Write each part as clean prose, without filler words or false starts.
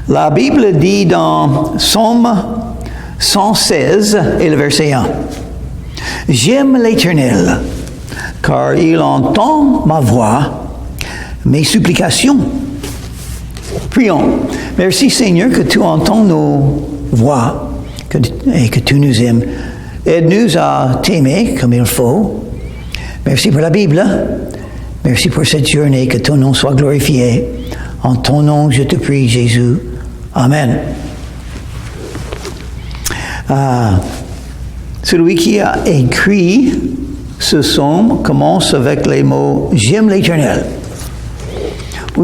La Bible dit dans Psaume 116 et le verset 1, « J'aime l'Éternel, car il entend ma voix, mes supplications. » Prions. Merci Seigneur que tu entends nos voix et que tu nous aimes. Aide-nous à t'aimer comme il faut. Merci pour la Bible. Merci pour cette journée. Que ton nom soit glorifié. En ton nom, je te prie, Jésus. Amen. Celui qui a écrit ce psaume commence avec les mots « J'aime l'Éternel ».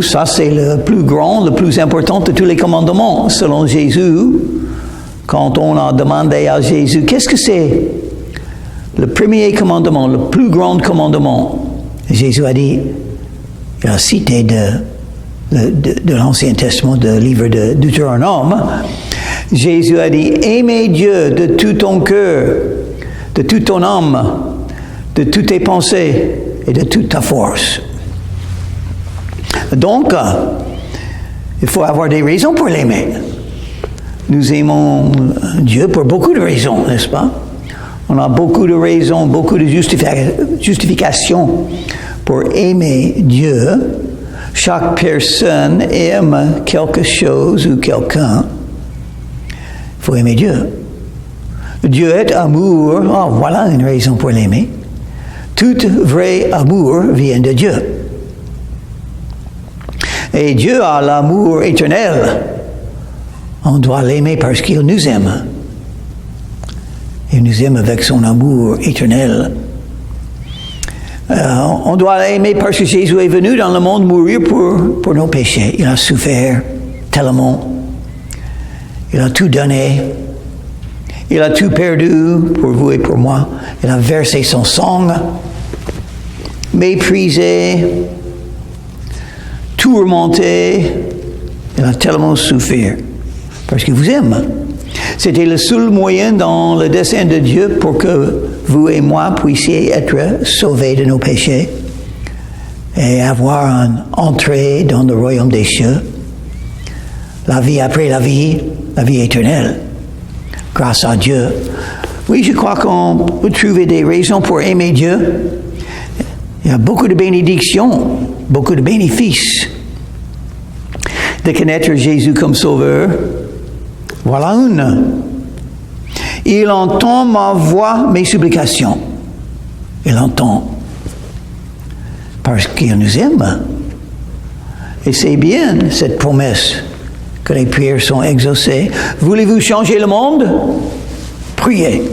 Ça, c'est le plus grand, le plus important de tous les commandements, selon Jésus. Quand on a demandé à Jésus, qu'est-ce que c'est le premier commandement, le plus grand commandement? Jésus a dit, il a cité de l'Ancien Testament, du livre de Deutéronome. Jésus a dit, aimez Dieu de tout ton cœur, de toute ton âme, de toutes tes pensées et de toute ta force. Donc, il faut avoir des raisons pour l'aimer. Nous aimons Dieu pour beaucoup de raisons, n'est-ce pas? On a beaucoup de raisons, beaucoup de justifications pour aimer Dieu. Chaque personne aime quelque chose ou quelqu'un. Il faut aimer Dieu. Dieu est amour. Oh, voilà une raison pour l'aimer. Tout vrai amour vient de Dieu. Et Dieu a l'amour éternel. On doit l'aimer parce qu'il nous aime. Il nous aime avec son amour éternel. On doit l'aimer parce que Jésus est venu dans le monde mourir pour nos péchés. Il a souffert tellement. Il a tout donné. Il a tout perdu pour vous et pour moi. Il a versé son sang, méprisé, tourmenté. Il a tellement souffert parce qu'il vous aime. C'était le seul moyen dans le dessein de Dieu pour que vous et moi puissiez être sauvés de nos péchés et avoir une entrée dans le royaume des cieux. La vie après la vie éternelle, grâce à Dieu. Oui, je crois qu'on peut trouver des raisons pour aimer Dieu. Il y a beaucoup de bénédictions, beaucoup de bénéfices. De connaître Jésus comme Sauveur, voilà une. Il entend ma voix, mes supplications. Il entend. Parce qu'il nous aime. Et c'est bien cette promesse que les prières sont exaucées. Voulez-vous changer le monde? Priez.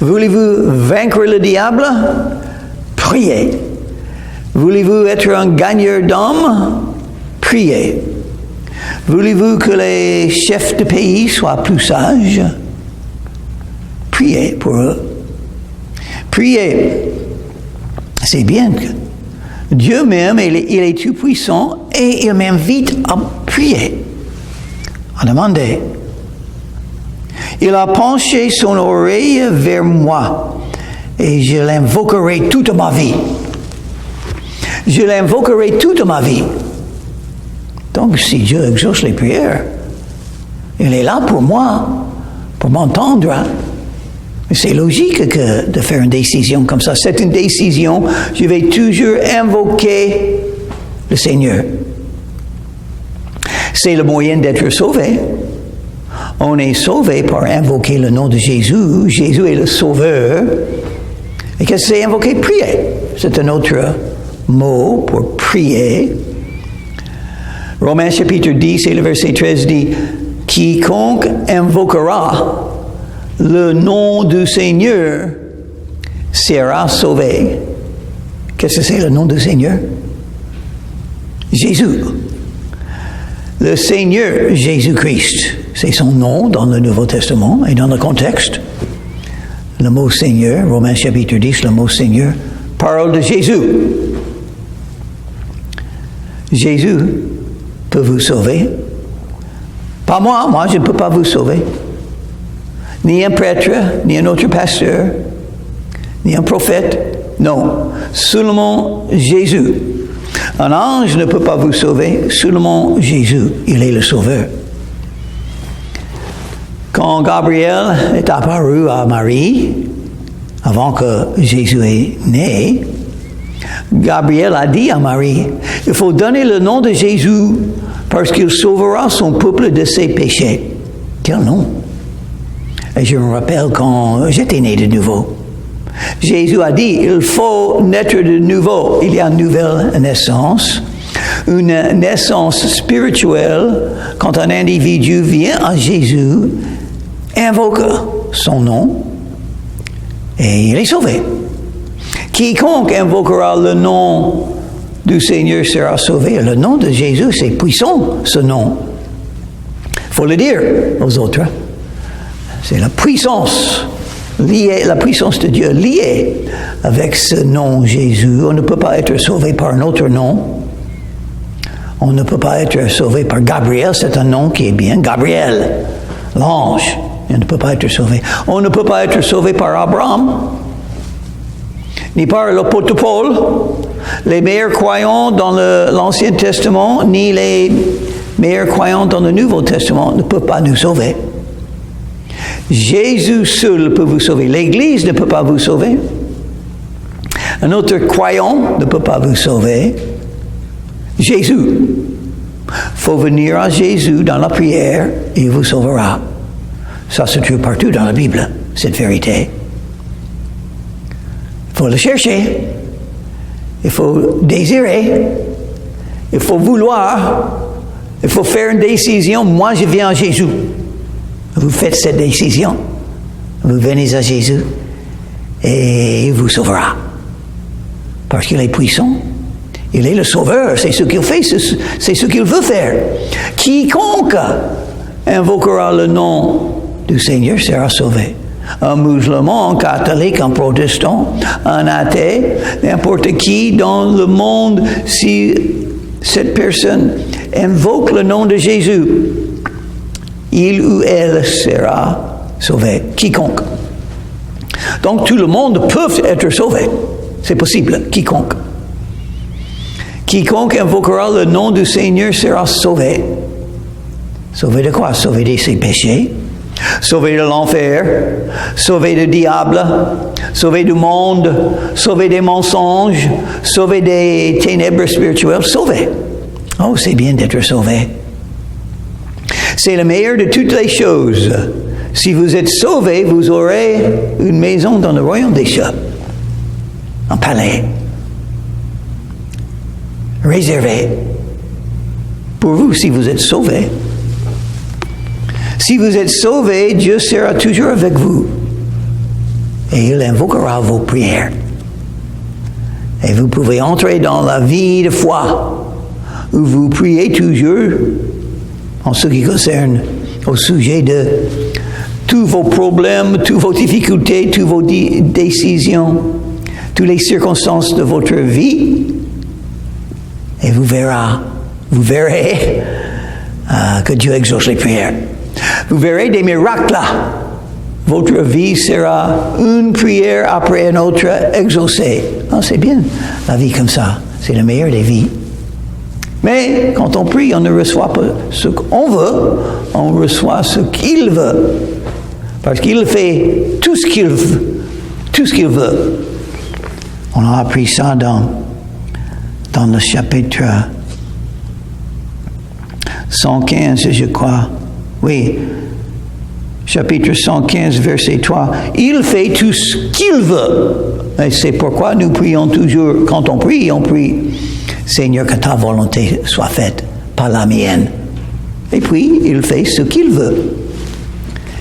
Voulez-vous vaincre le diable? Priez. Voulez-vous être un gagneur d'âme? Priez. Voulez-vous que les chefs de pays soient plus sages? Priez pour eux. Priez. C'est bien que Dieu même, il est tout puissant et il m'invite à prier, à demander. Il a penché son oreille vers moi et je l'invoquerai toute ma vie. Je l'invoquerai toute ma vie. Donc, si Dieu exauce les prières, il est là pour moi, pour m'entendre. C'est logique de faire une décision comme ça. C'est une décision. Je vais toujours invoquer le Seigneur. C'est le moyen d'être sauvé. On est sauvé par invoquer le nom de Jésus. Jésus est le Sauveur. Et qu'est-ce que c'est invoquer? Prier. C'est un autre mot pour prier. Romains chapitre 10 et le verset 13 dit « Quiconque invoquera le nom du Seigneur sera sauvé. » Qu'est-ce que c'est le nom du Seigneur? Jésus. Le Seigneur Jésus-Christ. C'est son nom dans le Nouveau Testament et dans le contexte. Le mot Seigneur, Romains chapitre 10, le mot Seigneur, parle de Jésus. Jésus peut vous sauver. Pas moi je ne peux pas vous sauver. Ni un prêtre, ni un autre pasteur, ni un prophète. Non, seulement Jésus. Un ange ne peut pas vous sauver, seulement Jésus. Il est le Sauveur. Quand Gabriel est apparu à Marie, avant que Jésus est né, Gabriel a dit à Marie, il faut donner le nom de Jésus parce qu'il sauvera son peuple de ses péchés. Quel nom? Et je me rappelle quand j'étais né de nouveau. Jésus a dit, il faut naître de nouveau. Il y a une nouvelle naissance, une naissance spirituelle quand un individu vient à Jésus, invoque son nom et il est sauvé. Quiconque invoquera le nom du Seigneur sera sauvé. Le nom de Jésus, c'est puissant, ce nom. Il faut le dire aux autres. C'est la puissance liée, la puissance de Dieu liée avec ce nom Jésus. On ne peut pas être sauvé par un autre nom. On ne peut pas être sauvé par Gabriel, c'est un nom qui est bien. Gabriel, l'ange, il ne peut pas être sauvé. On ne peut pas être sauvé par Abraham, ni par l'apôtre Paul, les meilleurs croyants dans l'Ancien Testament, ni les meilleurs croyants dans le Nouveau Testament ne peuvent pas nous sauver. Jésus seul peut vous sauver. L'Église ne peut pas vous sauver. Un autre croyant ne peut pas vous sauver. Jésus. Il faut venir à Jésus dans la prière et il vous sauvera. Ça se trouve partout dans la Bible, cette vérité. Il faut le chercher. Il faut désirer. Il faut vouloir. Il faut faire une décision. Moi, je viens à Jésus. Vous faites cette décision. Vous venez à Jésus et il vous sauvera. Parce qu'il est puissant. Il est le sauveur. C'est ce qu'il fait. C'est ce qu'il veut faire. Quiconque invoquera le nom du Seigneur sera sauvé. Un musulman, un catholique, un protestant, un athée, n'importe qui dans le monde, si cette personne invoque le nom de Jésus, il ou elle sera sauvé. Quiconque. Donc tout le monde peut être sauvé. C'est possible. Quiconque. Quiconque invoquera le nom du Seigneur sera sauvé. Sauvé de quoi? Sauvé de ses péchés. Sauvé de l'enfer. Sauvé du diable. Sauvé du monde. Sauvé des mensonges. Sauvé des ténèbres spirituelles. Sauvé. Oh, c'est bien d'être sauvé. C'est le meilleur de toutes les choses. Si vous êtes sauvé, vous aurez une maison dans le royaume des cieux. Un palais. Réservé. Pour vous, si vous êtes sauvé. Si vous êtes sauvé, Dieu sera toujours avec vous. Et il invoquera vos prières. Et vous pouvez entrer dans la vie de foi, où vous priez toujours en ce qui concerne au sujet de tous vos problèmes, toutes vos difficultés, toutes vos décisions, toutes les circonstances de votre vie. Et vous verrez que Dieu exauce les prières. Vous verrez des miracles là. Votre vie sera une prière après une autre exaucée. Oh, c'est bien, la vie comme ça. C'est la meilleure des vies. Mais quand on prie, on ne reçoit pas ce qu'on veut, on reçoit ce qu'il veut. Parce qu'il fait tout ce qu'il veut. Tout ce qu'il veut. On a appris ça dans le chapitre 115, je crois. Oui, chapitre 115, verset 3. Il fait tout ce qu'il veut. Et c'est pourquoi nous prions toujours. Quand on prie, Seigneur, que ta volonté soit faite, pas la mienne. Et puis, il fait ce qu'il veut.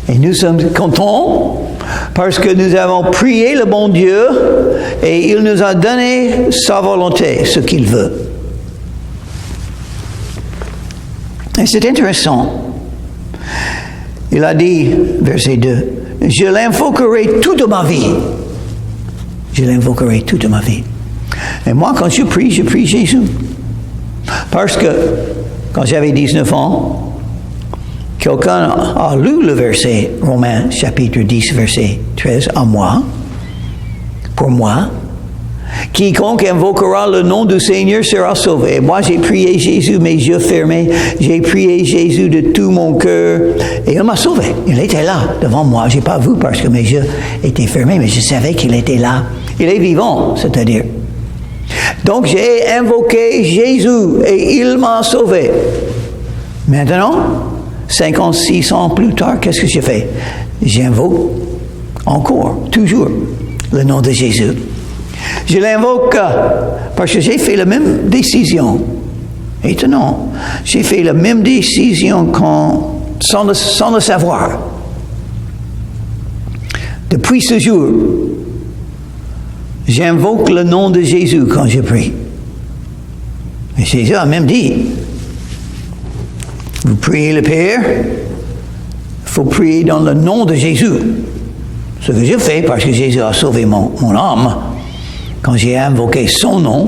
Et nous sommes contents parce que nous avons prié le bon Dieu et il nous a donné sa volonté, ce qu'il veut. Et c'est intéressant. Il a dit, verset 2, « Je l'invoquerai toute ma vie. » Je l'invoquerai toute ma vie. Et moi, quand je prie Jésus. Parce que, quand j'avais 19 ans, quelqu'un a lu le verset, Romains chapitre 10, verset 13, à moi, pour moi, Quiconque invoquera le nom du Seigneur sera sauvé. Moi, j'ai prié Jésus, mes yeux fermés. J'ai prié Jésus de tout mon cœur. Et il m'a sauvé. Il était là, devant moi. Je n'ai pas vu parce que mes yeux étaient fermés, mais je savais qu'il était là. Il est vivant, c'est-à-dire. Donc, j'ai invoqué Jésus et il m'a sauvé. Maintenant, 56 ans plus tard, qu'est-ce que je fais? J'invoque encore, toujours, le nom de Jésus. Je l'invoque parce que j'ai fait la même décision. Étonnant. J'ai fait la même décision sans le savoir. Depuis ce jour, j'invoque le nom de Jésus quand je prie. Et Jésus a même dit, vous priez le Père, il faut prier dans le nom de Jésus. Ce que je fais parce que Jésus a sauvé mon âme. Quand j'ai invoqué son nom,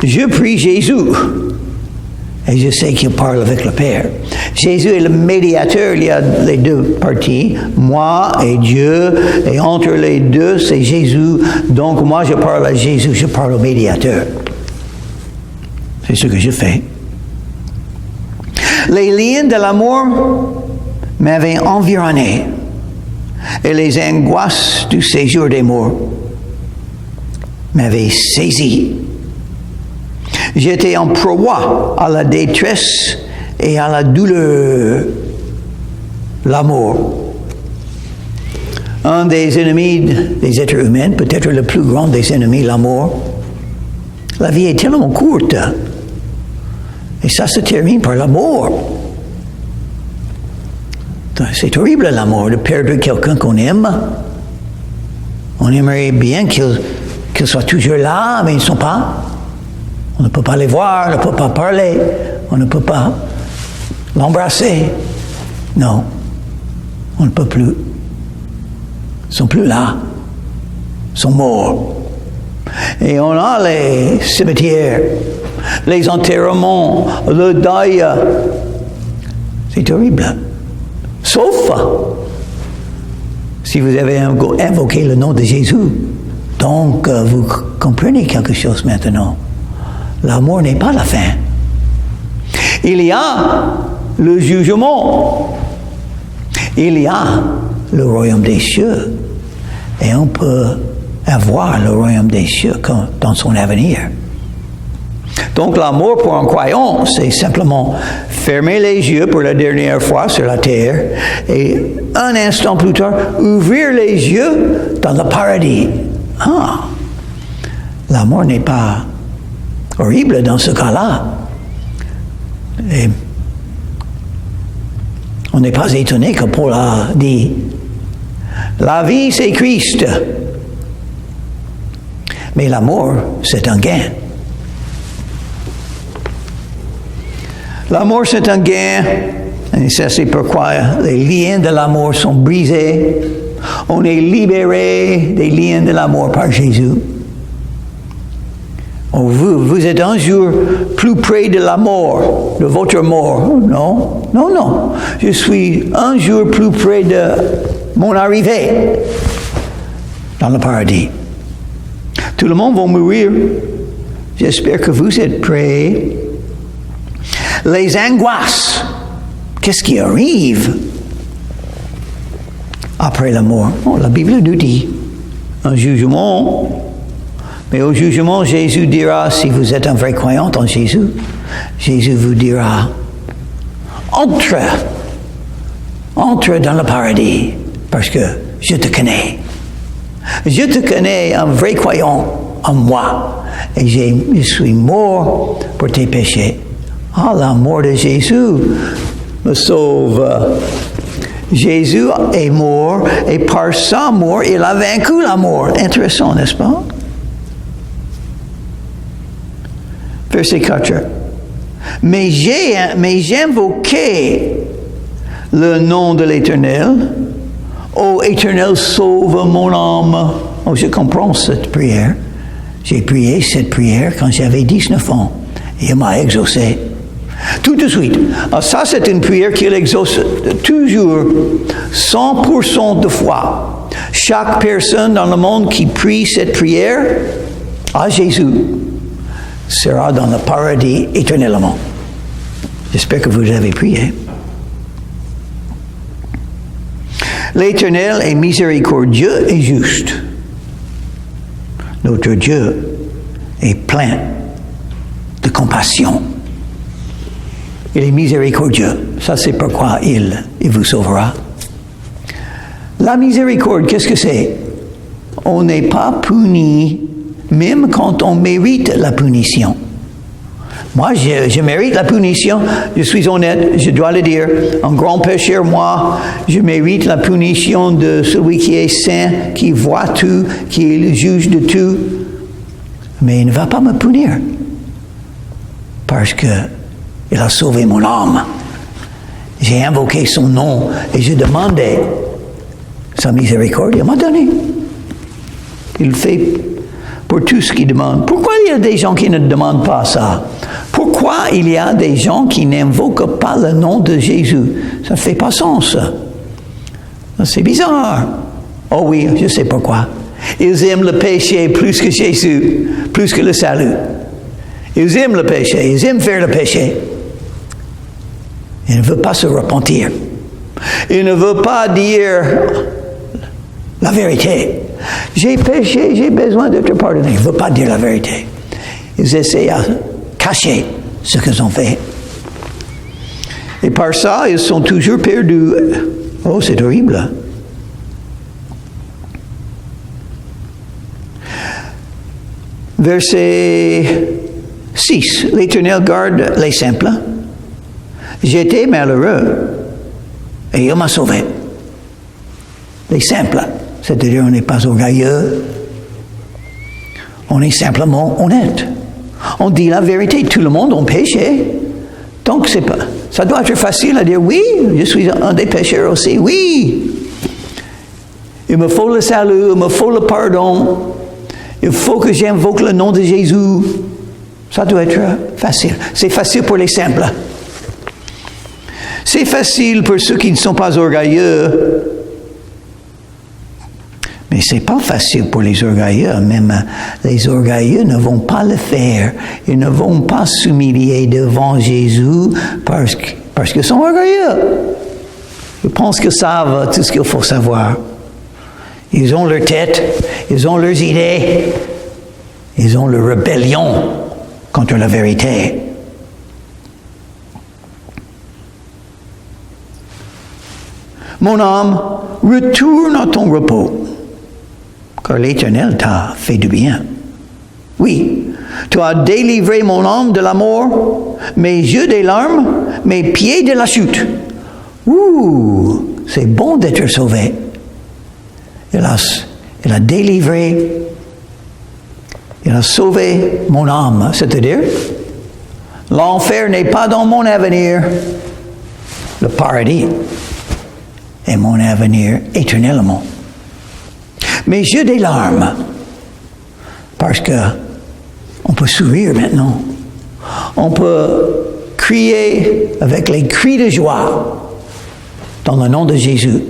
je prie Jésus. Et je sais qu'il parle avec le Père. Jésus est le médiateur. Il y a les deux parties, moi et Dieu. Et entre les deux, c'est Jésus. Donc moi, je parle à Jésus, je parle au médiateur. C'est ce que je fais. Les liens de l'amour m'avaient environné. Et les angoisses du séjour des morts m'avaient saisi. J'étais en proie à la détresse et à la douleur, la mort. Un des ennemis des êtres humains, peut-être le plus grand des ennemis, la mort. La vie est tellement courte. Et ça se termine par la mort. C'est horrible la mort, de perdre quelqu'un qu'on aime. On aimerait bien qu'ils soient toujours là, mais ils ne sont pas. On ne peut pas les voir, on ne peut pas parler, on ne peut pas l'embrasser. Non, on ne peut plus. Ils ne sont plus là. Ils sont morts. Et on a les cimetières, les enterrements, le deuil. C'est horrible. Sauf si vous avez invoqué le nom de Jésus. Donc, vous comprenez quelque chose maintenant. L'amour n'est pas la fin. Il y a le jugement. Il y a le royaume des cieux. Et on peut avoir le royaume des cieux dans son avenir. Donc l'amour pour un croyant, c'est simplement fermer les yeux pour la dernière fois sur la terre et un instant plus tard, ouvrir les yeux dans le paradis. Ah, l'amour n'est pas horrible dans ce cas-là. Et on n'est pas étonné que Paul a dit, la vie c'est Christ, mais l'amour c'est un gain. L'amour, c'est un gain. Et ça, c'est pourquoi les liens de l'amour sont brisés. On est libéré des liens de l'amour par Jésus. Oh, vous êtes un jour plus près de la mort, de votre mort. Non, non, non. Je suis un jour plus près de mon arrivée dans le paradis. Tout le monde va mourir. J'espère que vous êtes prêts. Les angoisses. Qu'est-ce qui arrive après la mort? Oh, la Bible nous dit un jugement. Mais au jugement, Jésus dira, si vous êtes un vrai croyant en Jésus, Jésus vous dira, entre dans le paradis, parce que je te connais. Je te connais, un vrai croyant en moi. Et je suis mort pour tes péchés. Ah, la mort de Jésus me sauve. Jésus est mort et par sa mort, il a vaincu la mort. Intéressant, n'est-ce pas? Verset 4. Mais j'ai invoqué le nom de l'Éternel. Ô Éternel, sauve mon âme. Oh, je comprends cette prière. J'ai prié cette prière quand j'avais 19 ans. Et il m'a exaucé. Tout de suite. Alors ça, c'est une prière qu'il exauce toujours 100% de foi. Chaque personne dans le monde qui prie cette prière, à Jésus sera dans le paradis éternellement. J'espère que vous avez prié. L'Éternel est miséricordieux et juste. Notre Dieu est plein de compassion. Il est miséricordieux. Ça, c'est pourquoi il vous sauvera. La miséricorde, qu'est-ce que c'est? On n'est pas puni même quand on mérite la punition. Moi, je mérite la punition, je suis honnête, je dois le dire. Un grand pécheur, moi, je mérite la punition de celui qui est saint, qui voit tout, qui est le juge de tout. Mais il ne va pas me punir. Parce qu'il a sauvé mon âme. J'ai invoqué son nom et je demandais sa miséricorde. Il m'a donné. Il fait pour tout ce qu'il demande. Pourquoi il y a des gens qui ne demandent pas ça? Pourquoi il y a des gens qui n'invoquent pas le nom de Jésus? Ça ne fait pas sens. C'est bizarre. Oh oui, je sais pourquoi. Ils aiment le péché plus que Jésus, plus que le salut. Ils aiment le péché, ils aiment faire le péché. Ils ne veulent pas se repentir. Ils ne veulent pas dire la vérité. J'ai péché, j'ai besoin d'être pardonné. Ils ne veulent pas dire la vérité. Ils essaient à cacher ce qu'ils ont fait. Et par ça, ils sont toujours perdus. Oh, c'est horrible. Verset 6. L'Éternel garde les simples. J'étais malheureux et il m'a sauvé. Les simples, c'est-à-dire on n'est pas orgueilleux, on est simplement honnête. On dit la vérité. Tout le monde a péché. Donc ça doit être facile à dire oui, je suis un des pécheurs aussi. Oui. Il me faut le salut, il me faut le pardon. Il faut que j'invoque le nom de Jésus. Ça doit être facile. C'est facile pour les simples. C'est facile pour ceux qui ne sont pas orgueilleux. Mais ce n'est pas facile pour les orgueilleux. Même les orgueilleux ne vont pas le faire. Ils ne vont pas s'humilier devant Jésus parce qu'ils sont orgueilleux. Ils pensent qu'ils savent tout ce qu'il faut savoir. Ils ont leur tête, ils ont leurs idées, ils ont leur rébellion contre la vérité. Mon âme, retourne à ton repos, car l'Éternel t'a fait du bien. Oui, tu as délivré mon âme de la mort, mes yeux des larmes, mes pieds de la chute. Ouh, c'est bon d'être sauvé. Il a délivré, il a sauvé mon âme, c'est-à-dire, l'enfer n'est pas dans mon avenir, le paradis est mon avenir éternellement. Mais j'ai des larmes, parce que on peut sourire maintenant, on peut crier avec les cris de joie dans le nom de Jésus.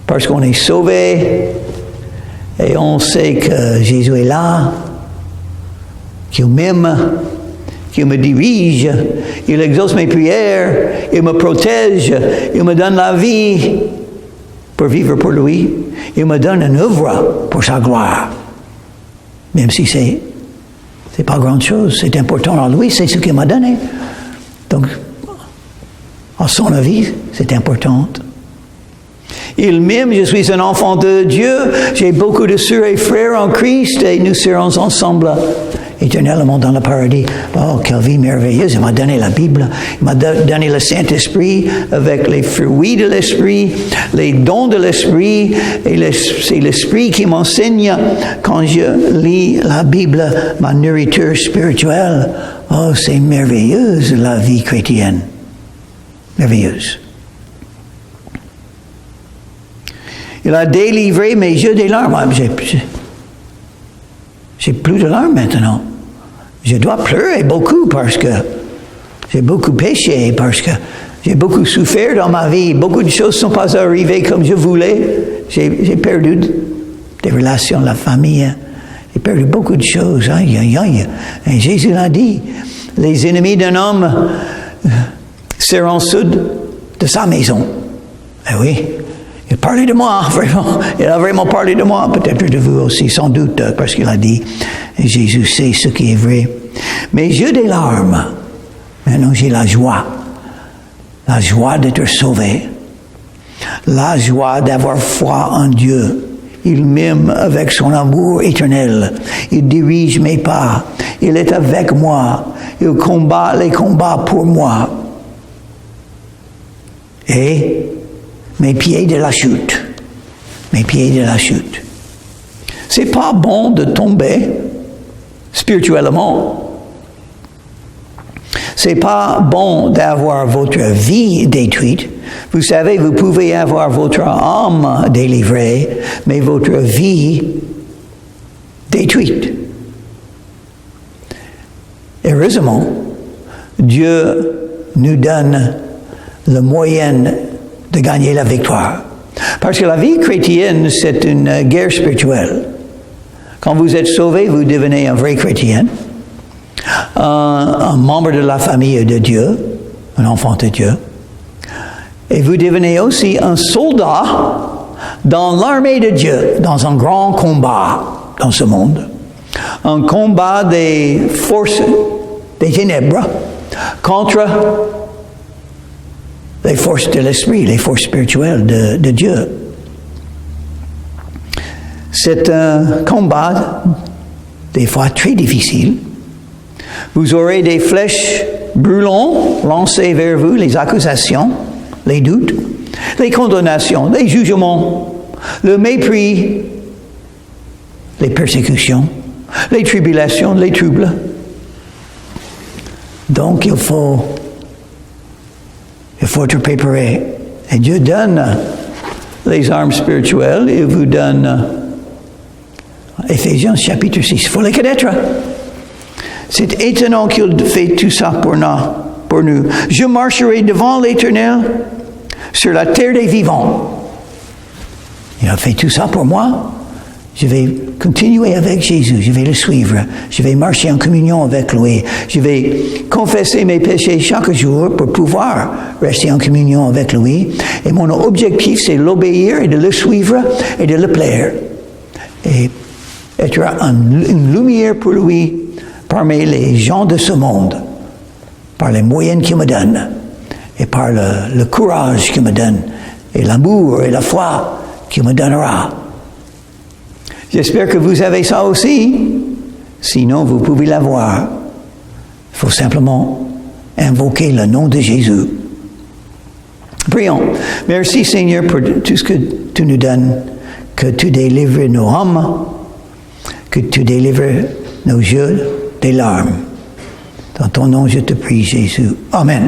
Parce qu'on est sauvé et on sait que Jésus est là, qu'il m'aime, qu'il me dirige, il exauce mes prières, il me protège, il me donne la vie pour vivre pour lui, il me donne une œuvre pour sa gloire. Même si c'est pas grand chose, c'est important à lui, c'est ce qu'il m'a donné. Donc, à son avis, c'est important. Il m'aime, je suis un enfant de Dieu, j'ai beaucoup de sœurs et frères en Christ et nous serons ensemble éternellement dans le paradis. Oh, quelle vie merveilleuse, il m'a donné la Bible, il m'a donné le Saint-Esprit avec les fruits de l'Esprit, les dons de l'Esprit, et c'est l'Esprit qui m'enseigne quand je lis la Bible, ma nourriture spirituelle. Oh, c'est merveilleuse la vie chrétienne, merveilleuse. Il a délivré mes yeux des larmes. J'ai plus de larmes maintenant. Je dois pleurer beaucoup parce que j'ai beaucoup péché, parce que j'ai beaucoup souffert dans ma vie. Beaucoup de choses ne sont pas arrivées comme je voulais. J'ai perdu des relations, la famille. J'ai perdu beaucoup de choses. Aïe, aïe, aïe. Et Jésus l'a dit, les ennemis d'un homme seront ceux de sa maison. Eh oui, il parlait de moi, vraiment. Il a vraiment parlé de moi, peut-être de vous aussi, sans doute, parce qu'il a dit, Jésus sait ce qui est vrai. Mais j'ai des larmes. Maintenant, j'ai la joie d'être sauvé, la joie d'avoir foi en Dieu. Il m'aime avec son amour éternel. Il dirige mes pas. Il est avec moi. Il combat les combats pour moi. Et mes pieds de la chute. Mes pieds de la chute. C'est pas bon de tomber spirituellement. C'est pas bon d'avoir votre vie détruite. Vous savez, vous pouvez avoir votre âme délivrée, mais votre vie détruite. Heureusement, Dieu nous donne le moyen de gagner la victoire. Parce que la vie chrétienne, c'est une guerre spirituelle. Quand vous êtes sauvé, vous devenez un vrai chrétien, un membre de la famille de Dieu, un enfant de Dieu. Et vous devenez aussi un soldat dans l'armée de Dieu, dans un grand combat dans ce monde. Un combat des forces des ténèbres contre les forces de l'esprit, les forces spirituelles de Dieu. C'est un combat des fois très difficile. Vous aurez des flèches brûlantes lancées vers vous, les accusations, les doutes, les condamnations, les jugements, le mépris, les persécutions, les tribulations, les troubles. Donc il faut être préparé. Et Dieu donne les armes spirituelles, il vous donne Éphésiens chapitre 6. Il faut les connaître. C'est étonnant qu'il fait tout ça pour nous. Je marcherai devant l'Éternel sur la terre des vivants. Il a fait tout ça pour moi. Je vais continuer avec Jésus. Je vais le suivre. Je vais marcher en communion avec lui. Je vais confesser mes péchés chaque jour pour pouvoir rester en communion avec lui. Et mon objectif, c'est l'obéir et de le suivre et de le plaire. Et être une lumière pour lui parmi les gens de ce monde, par les moyens qu'il me donne, et par le courage qu'il me donne, et l'amour et la foi qu'il me donnera. J'espère que vous avez ça aussi. Sinon, vous pouvez l'avoir. Il faut simplement invoquer le nom de Jésus. Prions. Merci Seigneur pour tout ce que tu nous donnes, que tu délivres nos âmes, que tu délivres nos yeux des larmes. Dans ton nom, je te prie, Jésus. Amen.